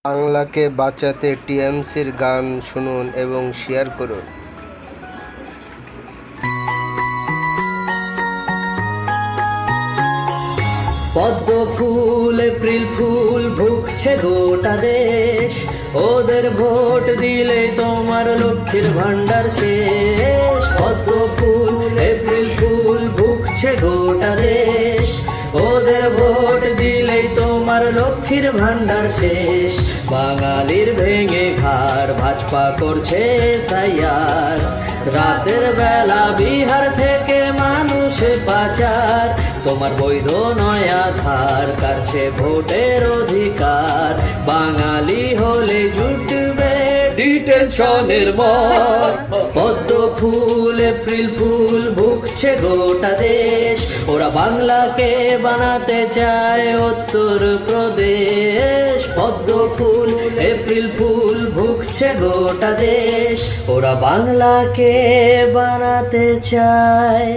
বাংলাকে বাঁচাতে টিএমসির গান শুনুন এবং শেয়ার করুন। পদ্ম ফুল এপ্রিল ফুল ভুগছে গোটা দেশ, ওদের ভোট দিলে তোমার লক্ষ্মীর ভান্ডার শেষ। পদ্ম ফুল এপ্রিল ফুল ভুগছে গোটা দেশ, ওদের ভোট দিলেই তোমার লক্ষ্মীর ভান্ডার শেষ। বাঙালির ভেঙে ঘাড় ভাজপা করছে সাইয়ার, রাতের বেলা বিহার থেকে মানুষ পাচার। তোমার বৈধ নয় আধার কাটছে ভোটের অধিকার, বাঙালি হলে জুটবে ডিটেনশনের মর। পদ্ম ফুল এপ্রিল ফুল ভুগছে গোটা দেশ, ওরা বাংলাকে বানাতে চায় উত্তর প্রদেশ। পদ্ম ফুল এপ্রিল ফুল ভুগছে গোটা দেশ, ওরা বাংলাকে বানাতে চায়।